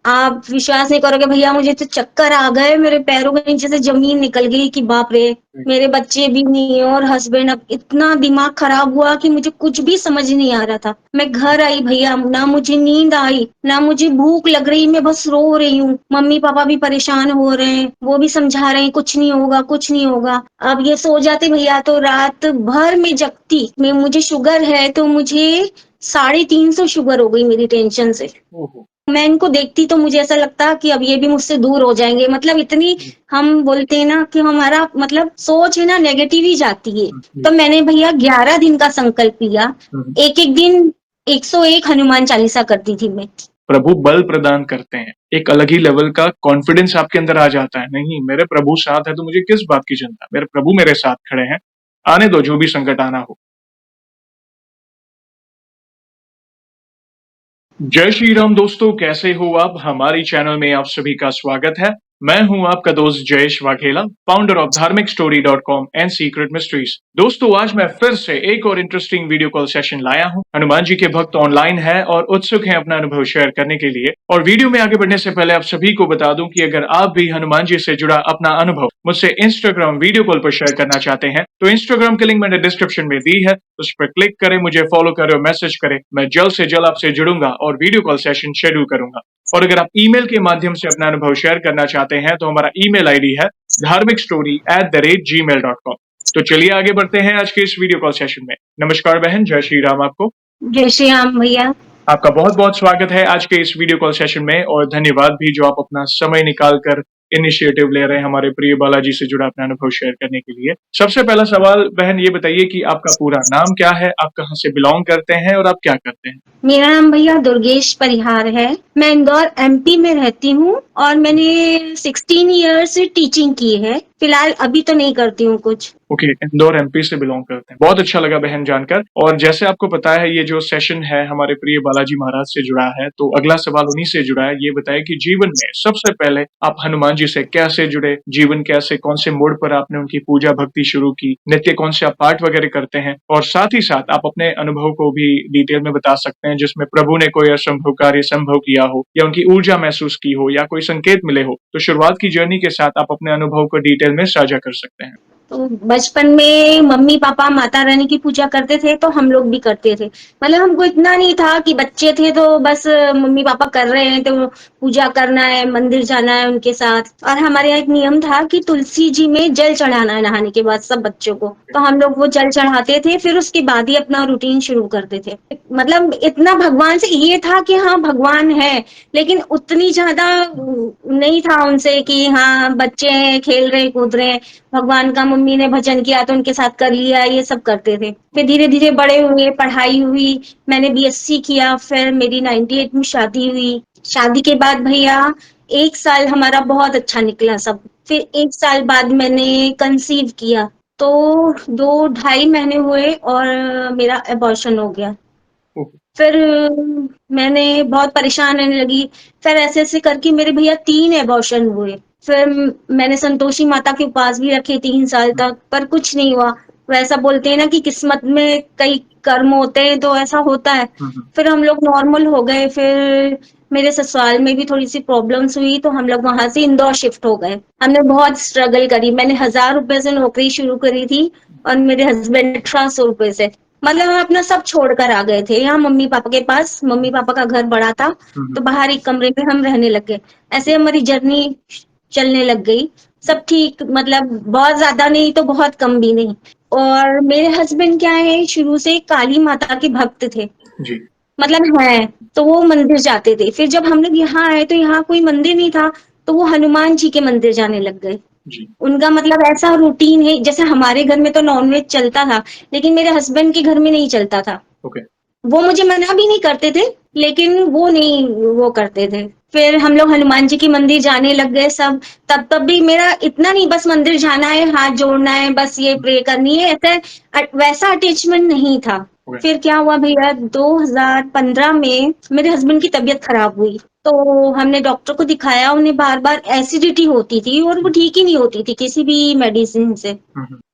आप विश्वास नहीं करोगे भैया, मुझे तो चक्कर आ गए, मेरे पैरों के नीचे से जमीन निकल गई कि बाप रे! मेरे बच्चे भी नहीं है और हस्बैंड, अब इतना दिमाग खराब हुआ कि मुझे कुछ भी समझ नहीं आ रहा था। मैं घर आई भैया, ना मुझे नींद आई, ना मुझे भूख लग रही, मैं बस रो रही हूँ। मम्मी-पापा भी परेशान हो रहे हैं, वो भी समझा रहे हैं कुछ नहीं होगा, कुछ नहीं होगा। अब ये सो जाते भैया तो रात भर मैं जगती। मैं मुझे शुगर है तो मुझे 350 शुगर हो गई मेरी टेंशन से। ओहो! मैं इनको देखती तो मुझे ऐसा लगता कि अब ये भी मुझसे दूर हो जाएँगे। मतलब इतनी, जी, हम बोलते हैं ना कि हमारा मतलब सोच है ना नेगेटिव ही जाती है। जी। तो मैंने भैया 11 दिन का संकल्प लिया। हुँ, हुँ। एक-एक दिन 101 हनुमान चालीसा करती थी मैं। प्रभु बल प्रदान करते हैं। एक अलग ही लेवल का कॉन्फिडेंस आपके अंदर आ जाता है। नहीं, मेरे प्रभु साथ है तो मुझे किस बात की चिंता? मेरे प्रभु मेरे साथ खड़े हैं। आने दो जो भी संकट आना हो। जय श्री राम दोस्तों, कैसे हो आप? हमारी चैनल में आप सभी का स्वागत है। मैं हूं आपका दोस्त जयेश वाघेला, फाउंडर ऑफ धार्मिक story .com and secret mysteries. दोस्तों, आज मैं फिर से एक और इंटरेस्टिंग वीडियो कॉल सेशन लाया हूं। हनुमान जी के भक्त ऑनलाइन हैं और उत्सुक हैं अपना अनुभव शेयर करने के लिए। और वीडियो में आगे बढ़ने से पहले आप सभी को बता दूं कि अगर आप भी हनुमान जी से जुड़ा अपना अनुभव मुझसे इंस्टाग्राम वीडियो कॉल पर शेयर करना चाहते हैं तो इंस्टाग्राम की लिंक मैंने डिस्क्रिप्शन में दी है, उस पर क्लिक करें, मुझे फॉलो करें और मैसेज करें। मैं जल्द से जल्द आपसे जुड़ूंगा और वीडियो कॉल सेशन शेड्यूल करूंगा। और अगर आप ईमेल के माध्यम से अपना अनुभव शेयर करना चाहते हैं तो हमारा ईमेल आईडी है dharmikstory@gmail.com। तो चलिए आगे बढ़ते हैं आज के इस वीडियो कॉल सेशन में। नमस्कार बहन, जय श्री राम आपको। जय श्री राम भैया। आपका बहुत बहुत स्वागत है आज के इस वीडियो कॉल सेशन में और धन्यवाद भी जो आप अपना समय निकाल कर इनिशिएटिव ले रहे हैं हमारे प्रिय बालाजी से जुड़ा अपना अनुभव शेयर करने के लिए। सबसे पहला सवाल बहन ये बताइए कि आपका पूरा नाम क्या है, आप कहाँ से बिलोंग करते हैं और आप क्या करते हैं? मेरा नाम भैया दुर्गेश परिहार है। मैं इंदौर एमपी में रहती हूँ और मैंने 16 ईयर्स से टीचिंग की है। फिलहाल अभी तो नहीं करती हूँ कुछ। ओके, इंदौर एमपी से बिलोंग करते हैं। बहुत अच्छा लगा बहन जानकर। और जैसे आपको पता है ये जो सेशन है हमारे प्रिय बालाजी महाराज से जुड़ा है, तो अगला सवाल उन्हीं से जुड़ा है। ये बताइए कि जीवन में सबसे पहले आप हनुमान जी से कैसे जुड़े? जीवन कैसे, कौन से मोड़ पर आपने उनकी पूजा भक्ति शुरू की? नित्य कौन से आप पाठ वगैरह करते हैं? और साथ ही साथ आप अपने अनुभव को भी डिटेल में बता सकते हैं जिसमें प्रभु ने कोई असंभव कार्य संभव किया हो या उनकी ऊर्जा महसूस की हो या कोई संकेत मिले हो। तो शुरुआत की जर्नी के साथ आप अपने अनुभव को डिटेल में साझा कर सकते हैं। तो बचपन में मम्मी-पापा माता रानी की पूजा करते थे तो हम लोग भी करते थे। मतलब हमको इतना नहीं था कि बच्चे थे तो बस मम्मी-पापा कर रहे हैं तो पूजा करना है, मंदिर जाना है उनके साथ। और हमारे यहाँ एक नियम था कि तुलसी जी में जल चढ़ाना है नहाने के बाद सब बच्चों को। तो हम लोग वो जल चढ़ाते थे, फिर उसके बाद ही अपना रूटीन शुरू करते थे। मतलब इतना भगवान से ये था कि हाँ भगवान है, लेकिन उतनी ज़्यादा नहीं था उनसे कि हाँ बच्चे हैं, खेल रहे, कूद रहे हैं। भगवान का मम्मी ने भजन किया तो उनके साथ कर लिया, ये सब करते थे। फिर धीरे-धीरे बड़े हुए, पढ़ाई हुई, मैंने बीएससी किया, फिर मेरी 98 में शादी हुई। शादी के बाद भैया 1 साल हमारा बहुत अच्छा निकला सब। फिर 1 साल बाद मैंने कंसीव किया, तो 2 ढाई महीने हुए और मेरा अबॉर्शन हो गया। ओके। फिर मैंने बहुत परेशान रहने लगी। फिर ऐसे-ऐसे करके मेरे भैया 3 अबॉर्शन हुए। फिर मैंने संतोषी माता के उपवास भी रखे 3 साल तक, पर कुछ नहीं हुआ। वैसा बोलते हैं ना कि किस्मत में कई कर्म होते हैं, तो ऐसा होता है। हुँ, हुँ। फिर हम लोग नॉर्मल हो गए, फिर मेरे ससुराल में भी थोड़ी-सी प्रॉब्लम्स हुई, तो हम लोग वहाँ से इंदौर शिफ्ट हो गए। हमने बहुत स्ट्रगल करी। मैंने ₹1000 से नौकरी शुरू करी थी और मेरे हस्बैंड ₹1800 से। मतलब हम अपना सब छोड़कर आ गए थे यहाँ मम्मी-पापा के पास। मम्मी-पापा का घर बड़ा था, हुँ, तो हुँ। बाहर एक कमरे में हम रहने लग गए। ऐसे हमारी जर्नी चलने लग गई। सब ठीक, मतलब बहुत ज़्यादा नहीं तो बहुत कम भी नहीं। और मेरे हस्बैंड क्या है, शुरू से काली माता के भक्त थे। जी, मतलब हैं, तो वो मंदिर जाते थे। फिर जब हम लोग यहाँ आए तो यहाँ कोई मंदिर नहीं था, तो वो हनुमान जी के मंदिर जाने लग गए। जी। उनका मतलब ऐसा रूटीन है, जैसे हमारे घर में तो नॉनवेज चलता था, लेकिन मेरे हस्बैंड के घर में नहीं चलता था। ओके। वो मुझे मना भी नहीं करते थे, लेकिन वो नहीं वो करते थे। फिर हम लोग हनुमान जी के मंदिर जाने लग गए सब। तब भी मेरा इतना नहीं, बस मंदिर जाना है, हाथ जोड़ना है, बस ये प्रे करनी है, ऐसा वैसा अटैचमेंट नहीं था। ओके। फिर क्या हुआ भैया, 2015 में मेरे हस्बैंड की तबीयत खराब हुई, तो हमने डॉक्टर को दिखाया। उन्हें बार बार एसिडिटी होती थी और वो ठीक ही नहीं होती थी किसी भी मेडिसिन से।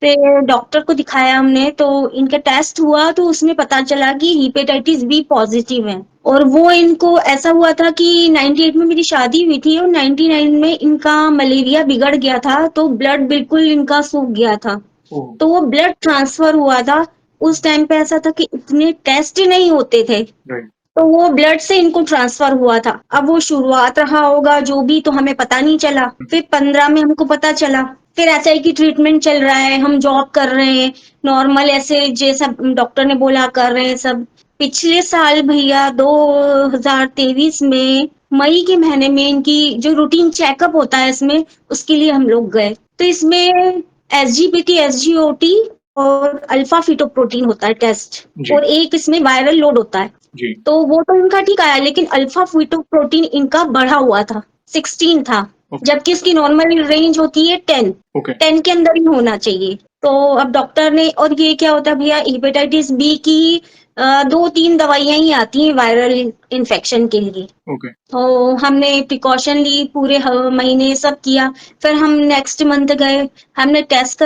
फिर डॉक्टर को दिखाया हमने, तो इनका टेस्ट हुआ तो उसमें पता चला कि हेपेटाइटिस बी पॉजिटिव है। और वो इनको ऐसा हुआ था कि 98 में मेरी शादी हुई थी और 99 में इनका मलेरिया बिगड़ गया था, तो ब्लड बिल्कुल इनका सूख गया था। ओह! तो वो ब्लड ट्रांसफर हुआ था। उस टाइम पे ऐसा था कि इतने टेस्ट ही नहीं होते थे, राइट। तो वो ब्लड से इनको ट्रांसफर हुआ था। अब वो शुरुआत रहा होगा जो भी, तो हमें पता नहीं चला। फिर 15 में हमको पता चला। फिर ऐसा है कि ट्रीटमेंट चल रहा है, हम जॉब कर रहे हैं, नॉर्मल ऐसे जैसा डॉक्टर ने बोला कर रहे हैं सब। पिछले साल भैया 2023 में मई के महीने में इनकी जो रूटीन चेकअप होता है इसमें, उसके लिए हम लोग गए। तो इसमें एसजीपीटी, एसजीओटी और अल्फा फिटोप्रोटीन होता है टेस्ट, जी। और एक इसमें वायरल लोड होता है। जी। तो वो तो इनका ठीक आया, लेकिन अल्फा फिटोप्रोटीन इनका बढ़ा हुआ था, 16 था। ओके। जबकि इसकी नॉर्मल रेंज होती है 10। ओके। 10 के अंदर ही होना चाहिए। तो अब डॉक्टर ने, और ये क्या होता है भैया, हेपेटाइटिस बी की 2-3 दवाइयां ही आती हैं वायरल इन्फेक्शन के लिए। ओके। तो हमने प्रिकॉशन ली, पूरे महीने सब किया। फिर हम नेक्स्ट मंथ गए, हमने टेस्ट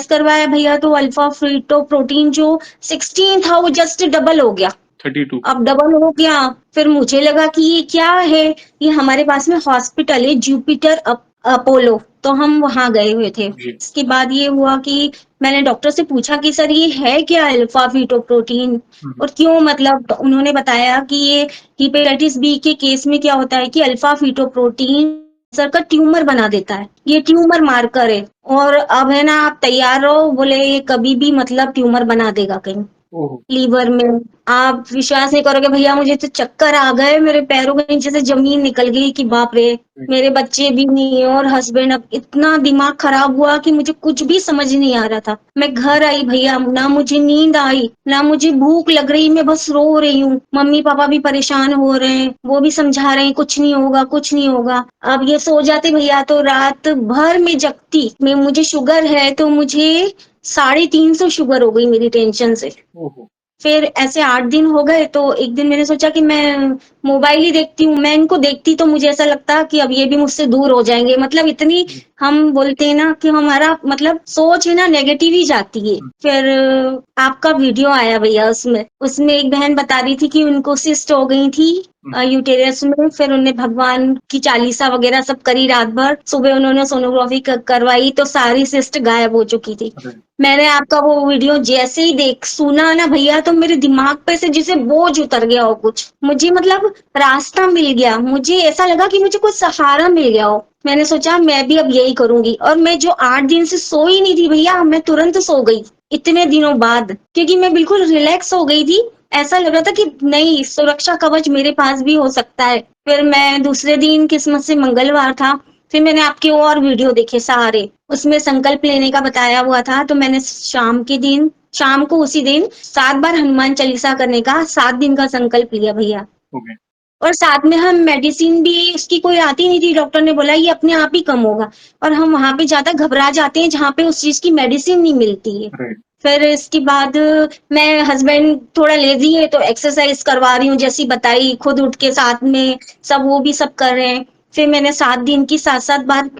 करवाया। भैया, तो अल्फा फिटोप्रोटीन जो 16 था वो जस्ट डबल हो गया। 32। अब डबल हो गया। फिर मुझे लगा कि ये क्या है, ये हमारे पास में हॉस्पिटल है जुपिटर अपोलो, तो हम वहां गए हुए थे। जी। इसके बाद ये हुआ कि मैंने डॉक्टर से पूछा कि सर ये है क्या अल्फा फिटोप्रोटीन, और क्यों, मतलब तो उन्होंने बताया कि ये हेपेटाइटिस बी के केस में क्या होता है कि अल्फा फिटोप्रोटीन कैंसर का ट्यूमर बना देता है, ये ट्यूमर मार्कर है। और अब है ना, आप तैयार रहो, बोले ये कभी भी मतलब ट्यूमर बना देगा कहीं ओह! लीवर में। आप विश्वास नहीं करोगे भैया, मुझे तो चक्कर आ गए, मेरे पैरों के नीचे से जमीन निकल गई कि बाप रे, मेरे बच्चे भी नहीं है और हस्बैंड। अब इतना दिमाग खराब हुआ कि मुझे कुछ भी समझ नहीं आ रहा था। मैं घर आई भैया, ना मुझे नींद आई, ना मुझे भूख लग रही, मैं बस रो रही हूँ। मम्मी पापा भी परेशान हो रहे हैं, वो भी समझा रहे हैं कुछ नहीं होगा, कुछ नहीं होगा। अब ये सो जाते भैया तो रात भर में जगती। मैं, मुझे शुगर है, तो मुझे 350 शुगर हो गई मेरी टेंशन से। ओहो! फिर ऐसे 8 दिन हो गए, तो एक दिन मैंने सोचा कि मैं मोबाइल ही देखती हूँ। मैं इनको देखती तो मुझे ऐसा लगता कि अब ये भी मुझसे दूर हो जाएंगे, मतलब इतनी, हम बोलते हैं ना कि हमारा मतलब सोच है ना नेगेटिव ही जाती है। फिर आपका वीडियो आया भैया, उसमें उसमें एक बहन बता रही थी कि उनको सिस्ट हो गई थी यूटेरस में। फिर उन्हें भगवान की चालीसा वगैरह सब करी रात भर, सुबह उन्होंने सोनोग्राफी करवाई तो सारी सिस्ट गायब हो चुकी थी। मैंने आपका वो वीडियो जैसे ही सुना ना भैया, तो मेरे दिमाग पे से जैसे बोझ उतर गया हो कुछ, मुझे मतलब रास्ता मिल गया। मुझे ऐसा लगा कि मुझे कुछ सहारा मिल गया हो। मैंने सोचा मैं भी अब यही करूंगी, और मैं जो 8 दिन से सोई नहीं थी भैया, मैं तुरंत सो गई इतने दिनों बाद, क्योंकि मैं बिल्कुल रिलैक्स हो गई थी। ऐसा लग रहा था कि नहीं, सुरक्षा कवच मेरे पास भी हो सकता है। फिर मैं दूसरे दिन, किस्मत से मंगलवार था, फिर मैंने आपके और वीडियो देखे सारे, उसमें संकल्प लेने का बताया हुआ था। तो मैंने शाम को उसी दिन 7 बार हनुमान चालीसा करने का 7 दिन का संकल्प लिया भैया। ओके। और साथ में हम मेडिसिन भी, उसकी कोई आती नहीं थी, डॉक्टर ने बोला ये अपने आप ही कम होगा। और हम वहां पे ज्यादा घबरा जाते हैं जहाँ पे उस चीज की मेडिसिन नहीं मिलती है। राइट। फिर इसके बाद मैं, हस्बैंड थोड़ा लेजी है तो एक्सरसाइज करवा रही हूँ, जैसी बताई, खुद उठ के साथ में सब, वो भी सब कर रहे हैं। फिर मैंने 7 दिन की 7-7 बार,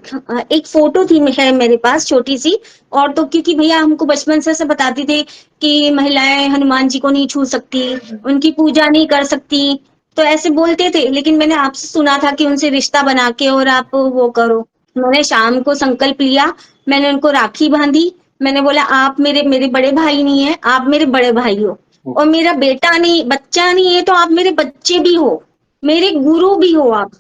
एक फोटो थी है मेरे पास छोटी सी। और तो क्योंकि भैया हमको बचपन से बताते थे कि महिलाएं हनुमान जी को नहीं छू सकती, उनकी पूजा नहीं कर सकती, तो ऐसे बोलते थे। लेकिन मैंने आपसे सुना था कि उनसे रिश्ता बना के और आप वो करो। मैंने शाम को संकल्प लिया, मैंने उनको राखी बांधी। मैंने बोला आप मेरे मेरे बड़े भाई नहीं है, आप मेरे बड़े भाई हो, और मेरा बेटा नहीं, बच्चा नहीं है, तो आप मेरे बच्चे भी हो, मेरे गुरु भी हो आप।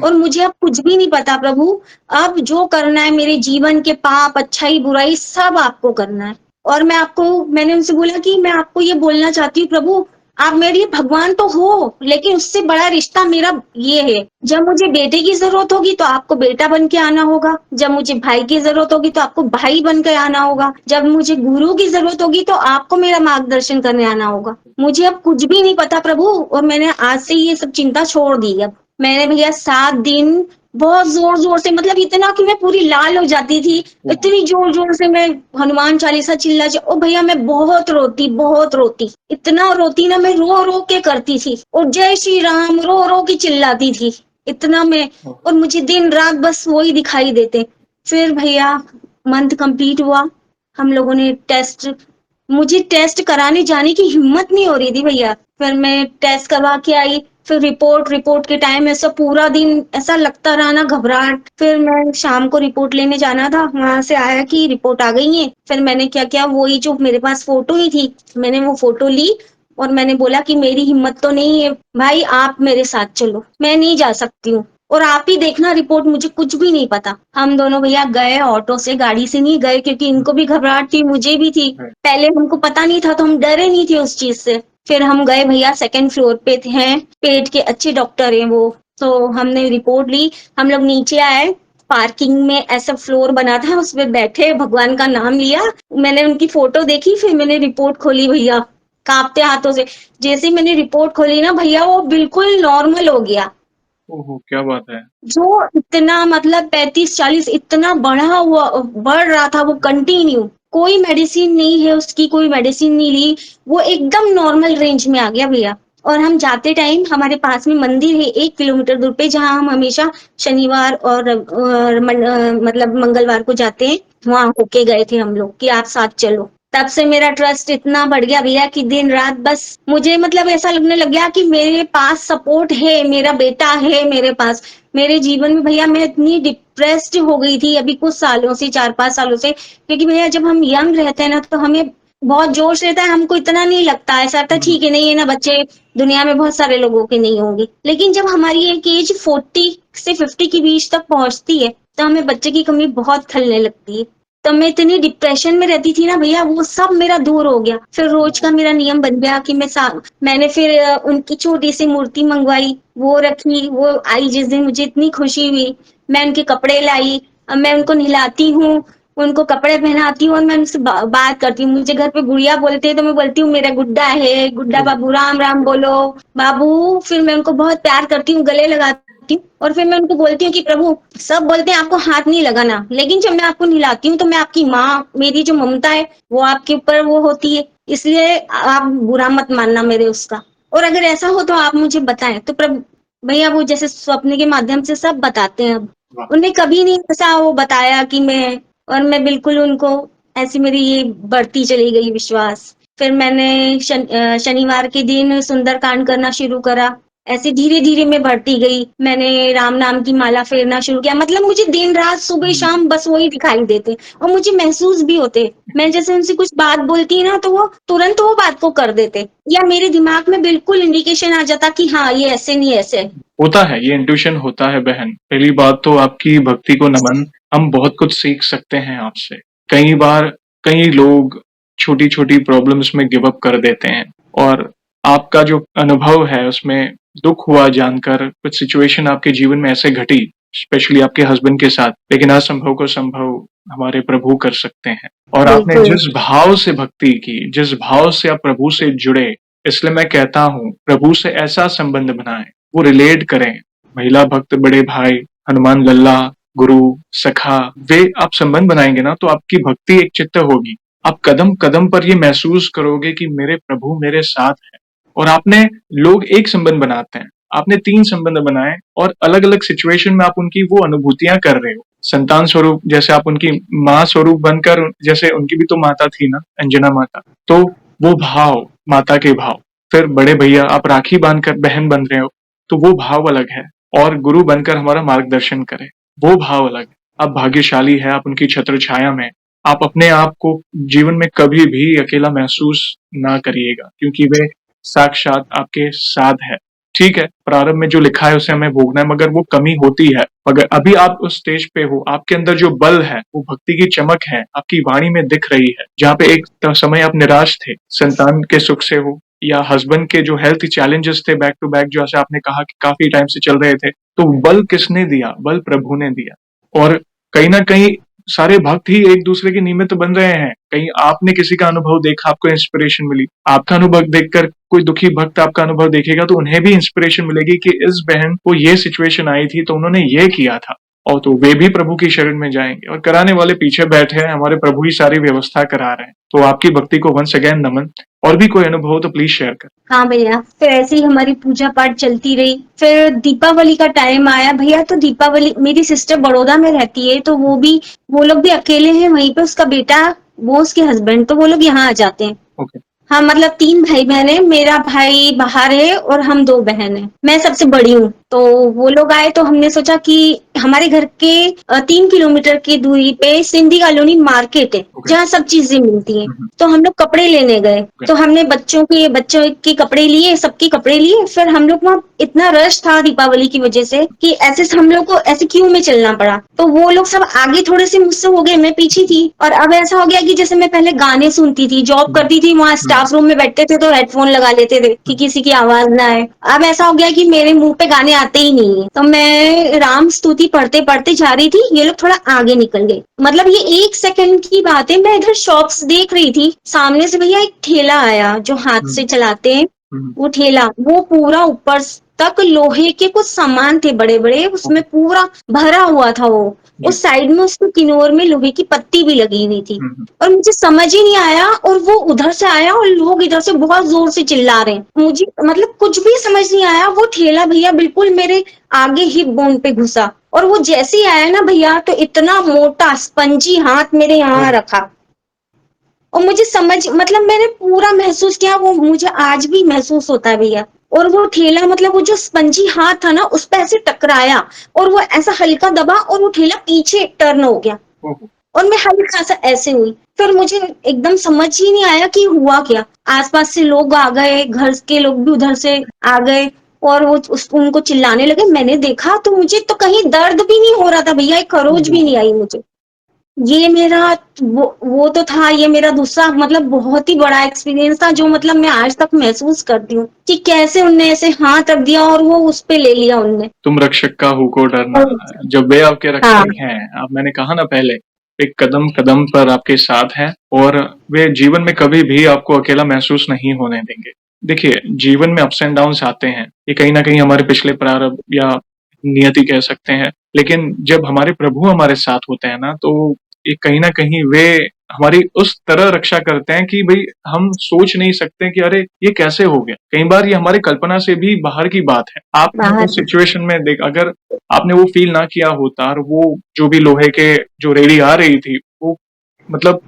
और मुझे अब कुछ भी नहीं पता प्रभु, अब जो करना है मेरे जीवन के, पाप अच्छाई बुराई सब आपको करना है। और मैंने उनसे बोला कि मैं आपको ये बोलना चाहती हूँ प्रभु, आप मेरे भगवान तो हो, लेकिन उससे बड़ा रिश्ता मेरा ये है, जब मुझे बेटे की जरूरत होगी तो आपको बेटा बन के आना होगा, जब मुझे भाई की जरूरत होगी तो आपको भाई बन के आना होगा, जब मुझे गुरु की जरूरत होगी तो आपको मेरा मार्गदर्शन करने आना होगा। मुझे अब कुछ भी नहीं पता प्रभु, और मैंने आज से ये सब चिंता छोड़ दी। अब मैंने भैया 7 दिन बहुत जोर-जोर से, मतलब इतना कि मैं पूरी लाल हो जाती थी, ओह! इतनी ज़ोर-ज़ोर से मैं हनुमान चालीसा ओ भैया मैं बहुत रोती, इतना रोती ना, मैं रो-रो के करती थी और जय श्री राम रो-रो के चिल्लाती थी, इतना मैं। ओह! और मुझे दिन-रात बस वही दिखाई देते। फिर भैया मंथ कंप्लीट हुआ, हम लोगों ने टेस्ट, मुझे टेस्ट कराने जाने की हिम्मत नहीं हो रही थी भैया। फिर मैं टेस्ट करवा के आई, फिर रिपोर्ट के टाइम ऐसा पूरा दिन ऐसा लगता रहा ना, घबराहट। फिर मैं शाम को रिपोर्ट लेने जाना था, वहां से आया कि रिपोर्ट आ गई है। फिर मैंने क्या किया, वही जो मेरे पास फोटो ही थी, मैंने वो फोटो ली और मैंने बोला कि मेरी हिम्मत तो नहीं है भाई, आप मेरे साथ चलो, मैं नहीं जा सकती हूँ और आप ही देखना रिपोर्ट, मुझे कुछ भी नहीं पता। हम दोनों भैया गए ऑटो से, गाड़ी से नहीं गए क्योंकि इनको भी घबराहट थी, मुझे भी थी। राइट। पहले हमको पता नहीं था तो हम डरे नहीं थे उस चीज से। फिर हम गए भैया, सेकंड फ्लोर पे थे हैं, पेट के अच्छे डॉक्टर हैं वो। तो हमने रिपोर्ट ली, हम लोग नीचे आए, पार्किंग में ऐसा फ्लोर बना था, उस पे बैठे, भगवान का नाम लिया। मैंने उनकी फोटो देखी, फिर मैंने रिपोर्ट खोली भैया, कांपते हाथों से। जैसे ही मैंने रिपोर्ट खोली ना भैया, वो बिल्कुल नॉर्मल हो गया। ओहो! क्या बात है। जो इतना मतलब 35-40 इतना बढ़ रहा था वो कंटिन्यू, कोई मेडिसिन नहीं है उसकी, कोई मेडिसिन नहीं ली, वो एकदम नॉर्मल रेंज में आ गया भैया। और हम जाते टाइम, हमारे पास में मंदिर है 1 किलोमीटर दूर पे, जहाँ हम हमेशा शनिवार और मतलब मंगलवार को जाते हैं, वहां होके गए थे हम लोग कि आप साथ चलो। तब से मेरा ट्रस्ट इतना बढ़ गया भैया कि दिन रात बस मुझे मतलब ऐसा लगने लग गया कि मेरे पास सपोर्ट है, मेरा बेटा है मेरे पास। मेरे जीवन में भैया मैं इतनी डिप्रेस्ड हो गई थी अभी कुछ सालों से, 4-5 सालों से, क्योंकि भैया जब हम यंग रहते हैं ना तो हमें बहुत जोश रहता है, हमको इतना नहीं लगता, ऐसा लगता है हुँ, ठीक है, नहीं है ना बच्चे, दुनिया में बहुत सारे लोगों के नहीं होंगे। लेकिन जब हमारी एक एज 40 से 50 के बीच तक पहुंचती है तो हमें बच्चे की कमी बहुत खलने लगती है। तो मैं इतनी डिप्रेशन में रहती थी ना भैया, वो सब मेरा दूर हो गया। फिर रोज का ओह! मेरा नियम बन गया कि मैंने फिर उनकी छोटी सी मूर्ति मंगवाई, वो रखी, वो आई जिस दिन मुझे इतनी खुशी हुई। मैं उनके कपड़े लाई, अब मैं उनको नहलाती हूँ, उनको कपड़े पहनाती हूँ और मैं उनसे बात करती हूँ। मुझे घर पे गुड़िया बोलते हैं तो मैं बोलती हूँ मेरा गुड्डा है, गुड्डा ओह! बाबू राम राम बोलो बाबू। फिर मैं उनको बहुत प्यार करती हूँ, गले लगाती हूँ और फिर मैं उनको बोलती हूँ कि प्रभु, सब बोलते हैं आपको हाथ नहीं लगाना, लेकिन जब मैं आपको नहलाती हूँ तो मैं आपकी माँ, मेरी जो ममता है वो आपके ऊपर वो होती है, इसलिए आप बुरा मत मानना मेरे उसका। और अगर ऐसा हो तो आप मुझे बताएं। तो प्रभु भैया वो जैसे स्वप्न के माध्यम से सब बताते हैं अब, वाह! उन्हें कभी नहीं ऐसा वो बताया कि मैं, और मैं बिल्कुल उनको, ऐसी मेरी ये बढ़ती चली गई विश्वास। फिर मैंने शनिवार के दिन सुंदरकांड करना शुरू करा, ऐसे धीरे धीरे मैं बढ़ती गई। मैंने राम नाम की माला फेरना शुरू किया, मतलब मुझे दिन रात सुबह हुँ, शाम बस वही दिखाई देते और मुझे महसूस भी होते। मैं जैसे उनसे कुछ बात बोलती ना तो वो तुरंत वो बात को कर देते, या मेरे दिमाग में बिल्कुल इंडिकेशन आ जाता कि हाँ ये ऐसे नहीं ऐसे है। होता है, ये इंट्यूशन होता है बहन। पहली बात तो आपकी भक्ति को नमन, हम बहुत कुछ सीख सकते हैं आपसे। कई बार कई लोग छोटी-छोटी प्रॉब्लम्स में गिव अप कर देते हैं और आपका जो अनुभव है उसमें दुःख हुआ जानकर, कुछ सिचुएशन आपके जीवन में ऐसे घटी, स्पेशली आपके हस्बैंड के साथ, लेकिन असंभव को संभव हमारे प्रभु कर सकते हैं। और आपने बिल्कुल। जिस भाव से भक्ति की, जिस भाव से आप प्रभु से जुड़े, इसलिए मैं कहता हूँ, प्रभु से ऐसा संबंध बनाएँ, वो रिलेट करें। महिला भक्त, बड़े भाई, हनुमान लल्ला, गुरु, सखा, वे आप संबंध बनाएँगे ना तो आपकी भक्ति एक चित्त होगी। आप कदम-कदम पर ये महसूस करोगे कि मेरे प्रभु मेरे साथ हैं। और आपने लोग एक संबंध बनाते हैं, आपने 3 संबंध बनाए और अलग-अलग सिचुएशन में आप उनकी वो अनुभूतियाँ कर रहे हो। संतान स्वरूप जैसे आप उनकी माँ स्वरूप बनकर, जैसे उनकी भी तो माता थी ना, अंजना माता, तो वो भाव, माता के भाव। फिर बड़े भैया आप राखी बाँधकर बहन बन रहे हो, तो वो भाव अलग है। और गुरु बनकर हमारा मार्गदर्शन करें, वो भाव अलग है। आप भाग्यशाली हैं, आप उनकी छत्र छाया में। आप अपने आप को जीवन में कभी भी अकेला महसूस ना करिएगा, क्योंकि वे साक्षात आपके साथ है। ठीक है, प्रारंभ में जो लिखा है उसे हमें भोगना है, मगर वो कमी होती है। मगर अभी आप उस स्टेज पे हो, आपके अंदर जो बल है, वो भक्ति की चमक है, आपकी वाणी में दिख रही है। जहाँ पे एक समय आप निराश थे, संतान के सुख से हो या हस्बैंड के जो हेल्थ चैलेंजेस थे बैक टू बैक, जैसे आपने कहा कि काफ़ी टाइम से चल रहे थे, तो बल किसने दिया? बल प्रभु ने दिया। और कहीं न कहीं सारे भक्त ही एक दूसरे के निमित्त बन रहे हैं। कहीं आपने किसी का अनुभव देखा, आपको इंस्पिरेशन मिली, आपका अनुभव देखकर कोई दुखी भक्त आपका अनुभव देखेगा तो उन्हें भी इंस्पिरेशन मिलेगी कि इस बहन को ये सिचुएशन आई थी तो उन्होंने ये किया था, और तो वे भी प्रभु की शरण में जाएंगे। और कराने वाले पीछे बैठे हैं, हमारे प्रभु ही सारी व्यवस्था करा रहे हैं। तो आपकी भक्ति को वंस अगेन नमन। और भी कोई अनुभव हो तो प्लीज शेयर कर। हाँ भैया, फिर ऐसे ही हमारी पूजा पाठ चलती रही। फिर दीपावली का टाइम आया भैया, तो दीपावली मेरी सिस्टर बड़ौदा में रहती है, तो वो लोग भी अकेले हैं वहीं पे, उसका बेटा, वो उसके हस्बैंड, तो वो लोग यहाँ आ जाते हैं। ओके। हाँ, मतलब 3 भाई बहन है, मेरा भाई बाहर है और हम 2 बहन है, मैं सबसे बड़ी हूँ। तो वो लोग आए तो हमने सोचा कि हमारे घर के 3 किलोमीटर की दूरी पे सिंधी कॉलोनी मार्केट है, Okay. जहाँ सब चीजें मिलती हैं। हम्म। तो हम लोग कपड़े लेने गए, तो हमने बच्चों के कपड़े लिए, सबके कपड़े लिए। फिर हम लोग वहाँ, इतना रश था दीपावली की वजह से कि ऐसे हम लोग को ऐसे क्यू में चलना पड़ा। तो वो लोग सब आगे थोड़े से मुझसे हो गए, मैं पीछे थी। और अब ऐसा हो गया कि जैसे मैं पहले गाने सुनती थी, जॉब करती थी, वहाँ स्टाफ रूम में बैठते थे तो हेडफोन लगा लेते थे कि किसी की आवाज ना आए। अब ऐसा हो गया कि मेरे मुंह पे गाने आते ही नहीं है। तो मैं राम स्तुति पढ़ते पढ़ते जा रही थी, ये लोग थोड़ा आगे निकल गए। मतलब ये 1 सेकंड की बात है, मैं इधर शॉप्स देख रही थी, सामने से भैया एक ठेला आया जो हाथ से चलाते हैं, वो ठेला, वो पूरा ऊपर तक लोहे के कुछ सामान थे बड़े बड़े, उसमें पूरा भरा हुआ था वो। उस साइड में उसके किनोर में लोहे की पत्ती भी लगी हुई थी। और मुझे समझ ही नहीं आया, और वो उधर से आया और लोग इधर से बहुत जोर से चिल्ला रहे हैं। मुझे मतलब कुछ भी समझ नहीं आया। वो ठेला भैया बिल्कुल मेरे आगे हिप बोन पे घुसा, और वो जैसे ही आया ना भैया, तो इतना मोटा स्पंजी हाथ मेरे यहाँ रखा। और मुझे समझ, मतलब मैंने पूरा महसूस किया, वो मुझे आज भी महसूस होता है भैया। और वो ठेला, मतलब वो जो स्पंजी हाथ था ना, उस पर ऐसे टकराया और वो ऐसा हल्का दबा और वो ठेला पीछे टर्न हो गया, और मैं हल्का सा ऐसे हुई। फिर मुझे एकदम समझ ही नहीं आया कि हुआ क्या। आसपास से लोग आ गए, घर के लोग भी उधर से आ गए, और वो उनको चिल्लाने लगे। मैंने देखा तो मुझे तो कहीं दर्द भी नहीं हो रहा था भैया, एक खरोच भी नहीं आई मुझे। ये मेरा वो तो था, ये मेरा दूसरा मतलब बहुत ही बड़ा एक्सपीरियंस था, जो मतलब मैं आज तक महसूस करती हूँ कि कैसे उनने ऐसे हाथ रख दिया और वो उस पे ले लिया उनने। तुम रक्षक का हुको डरना, जब वे आपके हाँ, रक्षक हैं, आप, मैंने कहा ना पहले, एक कदम कदम पर आपके साथ हैं, और वे जीवन में कभी भी आपको अकेला महसूस नहीं होने देंगे। देखिए, जीवन में अप्स एंड डाउन्स आते हैं, ये कहीं ना कहीं हमारे पिछले प्रारब्ध या नियति कह सकते हैं, लेकिन जब हमारे प्रभु हमारे साथ होते हैं ना, तो ये कहीं ना कहीं वे हमारी उस तरह रक्षा करते हैं कि भाई हम सोच नहीं सकते कि अरे ये कैसे हो गया। कई बार ये हमारी कल्पना से भी बाहर की बात है। आपने बाहर उस सिचुएशन में देख, अगर आपने वो फील ना किया होता, और वो जो भी लोहे के जो रेडी आ रही थी, वो मतलब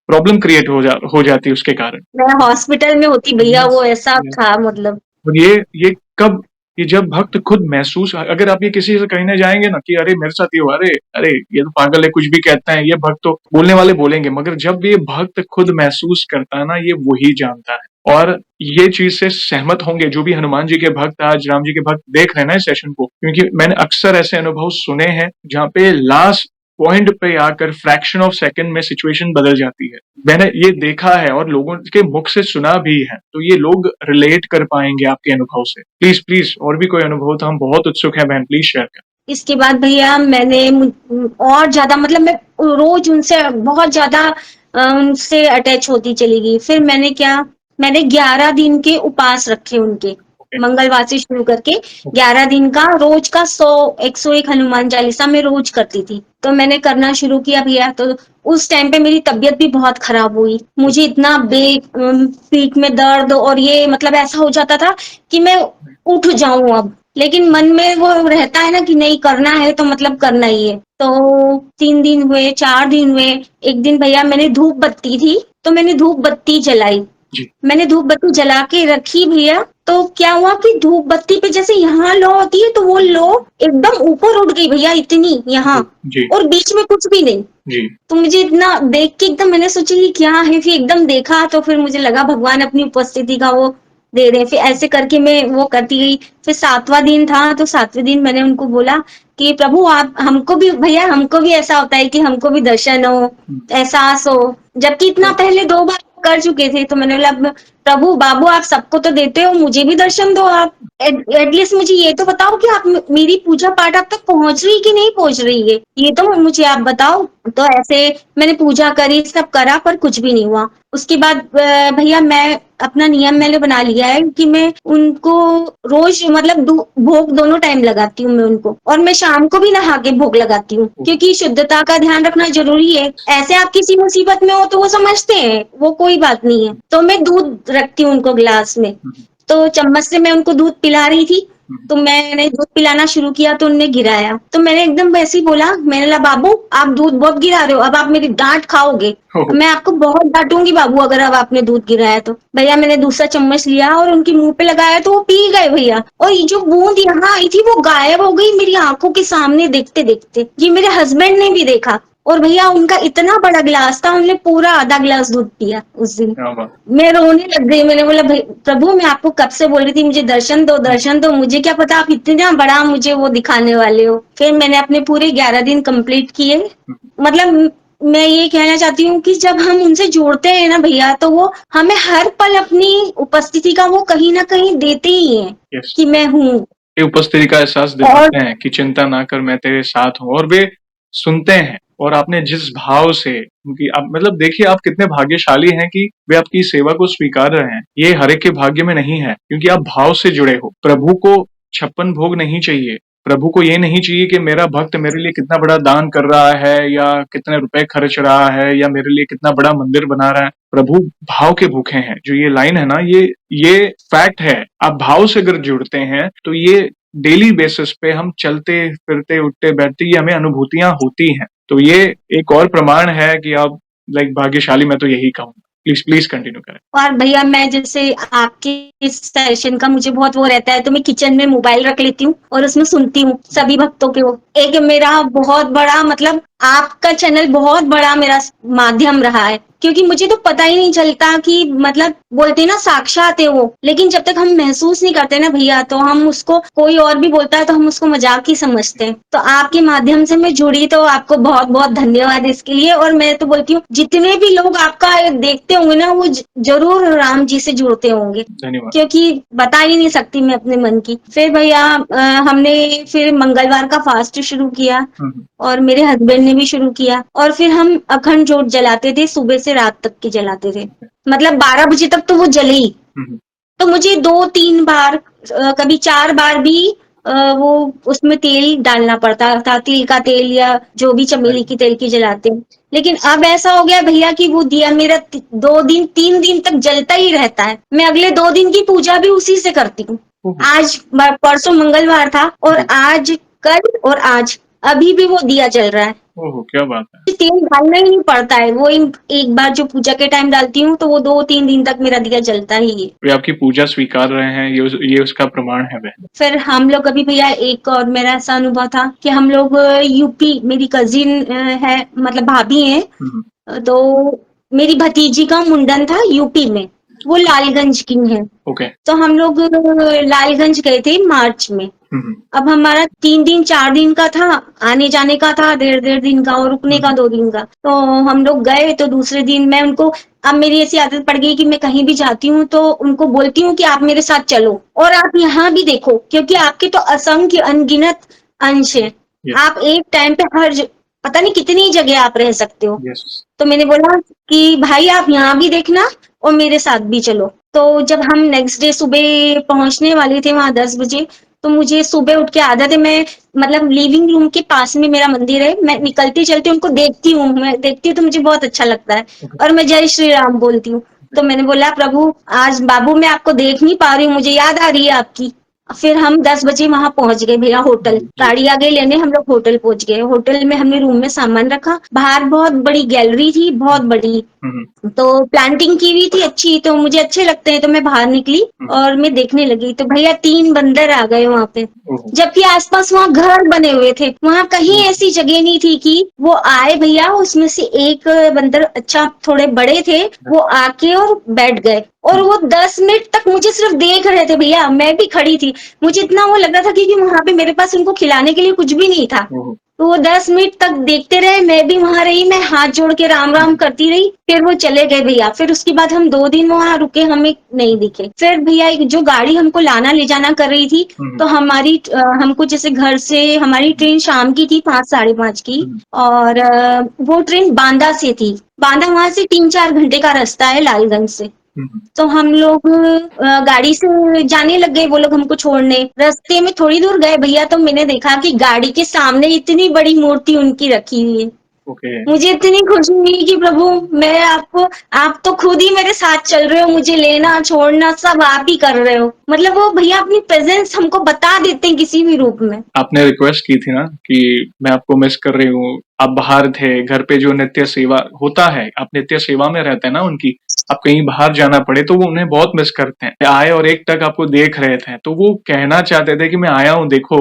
प्रॉब्लम क्रिएट हो जाती उसके कारण। मैं हॉस्पिटल में होती भैया, यस, वो ऐसा यस। था मतलब। और ये कब, ये जब भक्त खुद महसूस, अगर आप ये किसी से कहने जाएंगे ना कि अरे मेरे साथ ये हुआ, अरे अरे ये तो पागल है, कुछ भी कहता है, ये भक्त तो बोलने वाले बोलेंगे, मगर जब ये भक्त खुद महसूस करता है ना, ये वही जानता है। और ये चीज से सहमत होंगे जो भी हनुमान जी के भक्त, आज राम जी के भक्त देख रहे हैं ना इस सेशन को, क्योंकि मैंने अक्सर ऐसे अनुभव सुने हैं जहाँ पे लास्ट पॉइंट पे आकर फ्रैक्शन ऑफ सेकंड में सिचुएशन बदल जाती है। मैंने ये देखा है और लोगों के मुख से सुना भी है, तो ये लोग रिलेट कर पाएंगे आपके अनुभव से। प्लीज प्लीज, और भी कोई अनुभव तो हम बहुत उत्सुक हैं बहन, प्लीज शेयर करें। इसके बाद भैया मैंने और ज्यादा, मतलब मैं रोज उनसे बहुत ज्यादा उनसे अटैच होती चली गई। फिर मैंने 11 दिन के उपास रखे उनके, मंगलवार से शुरू करके 11 दिन का, रोज का 101 हनुमान चालीसा मैं रोज करती थी। तो मैंने करना शुरू किया भैया। तो उस टाइम पे मेरी तबीयत भी बहुत खराब हुई, मुझे इतना पीठ में दर्द, और ये मतलब ऐसा हो जाता था कि मैं उठ जाऊं अब, लेकिन मन में वो रहता है ना कि नहीं, करना है तो मतलब करना ही है। तो 3 दिन हुए, 4 दिन हुए। एक दिन भैया मैंने धूप बत्ती थी, तो मैंने धूप बत्ती जलाई। मैंने धूप बत्ती जला के रखी भैया, तो क्या हुआ कि धूप बत्ती पे जैसे यहाँ लो होती है, तो वो लो एकदम ऊपर उठ गई भैया, इतनी यहाँ, और बीच में कुछ भी नहीं। तो मुझे इतना देख के एकदम मैंने सोचा कि क्या है, फिर एकदम देखा तो फिर मुझे लगा भगवान अपनी उपस्थिति का वो दे रहे। फिर ऐसे करके मैं वो करती गई। फिर 7वां दिन था, तो 7वें दिन मैंने उनको बोला कि प्रभु आप हमको भी, भैया हमको भी ऐसा होता है कि हमको भी दर्शन हो, एहसास हो, जबकि इतना पहले 2 बार कर चुके थे। तो मैंने बोला प्रभु बाबू आप सबको तो देते हो, मुझे भी दर्शन दो आप। एटलीस्ट मुझे ये तो बताओ कि आप मेरी पूजा पाठ आप तक पहुंच रही कि नहीं पहुंच रही है, ये तो मुझे आप बताओ। तो ऐसे मैंने पूजा करी, सब करा, पर कुछ भी नहीं हुआ। उसके बाद भैया मैं अपना नियम मैंने बना लिया है कि मैं उनको रोज मतलब भोग दोनों टाइम लगाती हूँ मैं उनको, और मैं शाम को भी नहा के भोग लगाती हूँ, क्योंकि शुद्धता का ध्यान रखना जरूरी है। ऐसे आप किसी मुसीबत में हो तो वो समझते हैं, वो कोई बात नहीं है। तो मैं दूध रखती हूँ उनको गिलास में, तो चम्मच से मैं उनको दूध पिला रही थी, तो मैंने दूध पिलाना शुरू किया तो उनने गिराया, तो मैंने एकदम वैसे ही बोला, मैंने बोला बाबू आप दूध बहुत गिरा रहे हो, अब आप मेरी डांट खाओगे, मैं आपको बहुत डांटूंगी बाबू अगर अब आपने दूध गिराया तो। भैया मैंने दूसरा चम्मच लिया और उनके मुंह पे लगाया तो वो पी गए भैया, और ये जो बूंद यहाँ आई थी वो गायब हो गई मेरी आंखों के सामने देखते देखते। ये मेरे हस्बैंड ने भी देखा, और भैया उनका इतना बड़ा गिलास था, उन्होंने पूरा आधा गिलास दूध पिया उस दिन। क्या बात। मैं रोने लग गई, मैंने बोला भाई प्रभु मैं आपको कब से बोल रही थी मुझे दर्शन दो दर्शन दो, मुझे क्या पता आप इतना बड़ा मुझे वो दिखाने वाले हो। फिर मैंने अपने पूरे 11 दिन कंप्लीट किए। मतलब मैं ये कहना चाहती हूँ कि जब हम उनसे जुड़ते हैं ना भैया, तो वो हमें हर पल अपनी उपस्थिति का वो कहीं ना कहीं देते ही हैं यस, कि मैं हूँ। ये उपस्थिति का एहसास और दिलाते हैं कि चिंता ना कर मैं तेरे साथ हूँ, और वे सुनते हैं। और आपने जिस भाव से उनकी आप मतलब देखिए आप कितने भाग्यशाली हैं कि वे आपकी सेवा को स्वीकार रहे हैं। ये हर एक के भाग्य में नहीं है, क्योंकि आप भाव से जुड़े हो। प्रभु को 56 भोग नहीं चाहिए, प्रभु को ये नहीं चाहिए कि मेरा भक्त मेरे लिए कितना बड़ा दान कर रहा है, या कितने रुपए खर्च रहा है, या मेरे लिए कितना बड़ा मंदिर बना रहा है। प्रभु भाव के भूखे हैं। जो ये लाइन है ना, ये फैक्ट है। आप भाव से अगर जुड़ते हैं तो ये डेली बेसिस पे हम चलते फिरते उठते बैठते ये हमें अनुभूतियां होती हैं। तो ये एक और प्रमाण है कि आप लाइक भाग्यशाली, मैं तो यही कहूंगा। प्लीज प्लीज कंटिन्यू करें। और भैया मैं जैसे आपके इस सेशन का मुझे बहुत वो रहता है, तो मैं किचन में मोबाइल रख लेती हूँ और उसमें सुनती हूँ सभी भक्तों के वो। एक मेरा बहुत बड़ा मतलब आपका चैनल बहुत बड़ा मेरा माध्यम रहा है, क्योंकि मुझे तो पता ही नहीं चलता कि मतलब बोलते हैं ना साक्षात है वो, लेकिन जब तक हम महसूस नहीं करते ना भैया, तो हम उसको कोई और भी बोलता है तो हम उसको मजाक ही समझते हैं। तो आपके माध्यम से मैं जुड़ी, तो आपको बहुत बहुत धन्यवाद इसके लिए। और मैं तो बोलती हूँ जितने भी लोग आपका देखते होंगे ना, वो जरूर राम जी से जुड़ते होंगे, धन्यवाद। क्योंकि बता ही नहीं सकती मैं अपने मन की। फिर भैया हमने फिर मंगलवार का फास्ट शुरू किया, और मेरे हस्बैंड ने भी शुरू किया, और फिर हम अखंड जोत जलाते थे, सुबह से रात तक की जलाते थे, मतलब 12 बजे तक तो वो जली। तो मुझे 2-3 बार कभी 4 बार भी वो उसमें तेल डालना पड़ता था, तिल का तेल या जो भी चमेली की तेल की जलाते हैं। लेकिन अब ऐसा हो गया भैया कि वो दिया मेरा 2 दिन 3 दिन तक जलता ही रहता है। मैं अगले 2 दिन की पूजा भी उसी से करती हूँ। आज परसों मंगलवार था, और आज कल और आज अभी भी वो दिया जल रहा है। ओहो, क्या बात है। तेल डालना ही नहीं पड़ता है, वो एक बार जो पूजा के टाइम डालती हूँ तो वो 2-3 दिन तक मेरा दिया जलता ही है। वे आपकी पूजा स्वीकार रहे हैं, ये उसका प्रमाण है। वह फिर हम लोग अभी भैया एक और मेरा ऐसा अनुभव था कि हम लोग यूपी, मेरी कजिन है मतलब भाभी है, तो मेरी भतीजी का मुंडन था यूपी में, वो लालगंज की है। ओके। तो हम लोग लालगंज गए थे मार्च में। अब हमारा 3 दिन 4 दिन का था, आने जाने का था 1.5 दिन का, और रुकने का 2 दिन का। तो हम लोग गए, तो दूसरे दिन मैं उनको, अब मेरी ऐसी आदत पड़ गई कि मैं कहीं भी जाती हूँ तो उनको बोलती हूँ कि आप मेरे साथ चलो, और आप यहाँ भी देखो, क्योंकि आपके तो असंख्य अनगिनत अंश हैं। आप एक टाइम पे पता नहीं कितनी जगह आप रह सकते हो। तो मैंने बोला कि भाई आप यहाँ भी देखना और मेरे साथ भी चलो। तो जब हम नेक्स्ट डे सुबह पहुंचने वाले थे वहां 10 बजे, तो मुझे सुबह उठ के आदत है, मैं मतलब लिविंग रूम के पास में मेरा मंदिर है, मैं निकलती चलती उनको देखती हूँ, मैं देखती हूँ तो मुझे बहुत अच्छा लगता है, और मैं जय श्री राम बोलती हूँ। तो मैंने बोला प्रभु आज बाबू मैं आपको देख नहीं पा रही हूँ, मुझे याद आ रही है आपकी। फिर हम 10 बजे वहां पहुंच गए भैया, होटल गाड़ी आ गई लेने, हम लोग होटल पहुंच गए। होटल में हमने रूम में सामान रखा, बाहर बहुत बड़ी गैलरी थी, बहुत बड़ी, तो प्लांटिंग की हुई थी अच्छी, तो मुझे अच्छे लगते हैं, तो मैं बाहर निकली और मैं देखने लगी, तो भैया 3 बंदर आ गए वहां पे, जबकि आसपास वहां घर बने हुए थे, वहां कहीं ऐसी जगह नहीं थी कि वो आए भैया। उसमें से एक बंदर अच्छा थोड़े बड़े थे, वो आके और बैठ गए, और वो 10 मिनट तक मुझे सिर्फ देख रहे थे भैया, मैं भी खड़ी थी। मुझे इतना वो लग रहा था कि वहां पे मेरे पास उनको खिलाने के लिए कुछ भी नहीं था। तो वो 10 मिनट तक देखते रहे, मैं भी वहां रही, मैं हाथ जोड़ के राम राम करती रही, फिर वो चले गए भैया। फिर उसके बाद हम 2 दिन वहां रुके, हमें नहीं दिखे। फिर भैया जो गाड़ी हमको लाना ले जाना कर रही थी, तो हमको जैसे घर से, हमारी ट्रेन शाम की थी 5 साढ़े 5 की, और वो ट्रेन बांदा से थी। बांदा वहां से 3-4 घंटे का रास्ता है लालगंज से। तो हम लोग गाड़ी से जाने लग गए, वो लोग हमको छोड़ने। रास्ते में थोड़ी दूर गए भैया, तो मैंने देखा कि गाड़ी के सामने इतनी बड़ी मूर्ति उनकी रखी हुई है। ओके। मुझे इतनी खुशी हुई कि प्रभु, मैं आपको, आप तो खुद ही मेरे साथ चल रहे हो, मुझे लेना छोड़ना सब आप ही कर रहे हो। मतलब वो भैया अपनी प्रेजेंस हमको बता देते हैं किसी भी रूप में। आपने रिक्वेस्ट की थी ना कि मैं आपको मिस कर रही हूँ, आप बाहर थे, घर पे जो नित्य सेवा होता है, आप नित्य सेवा में रहते हैं ना उनकी, आप कहीं बाहर जाना पड़े तो वो उन्हें बहुत मिस करते हैं। आए और एक टक आपको देख रहे थे, तो वो कहना चाहते थे कि मैं आया हूँ, देखो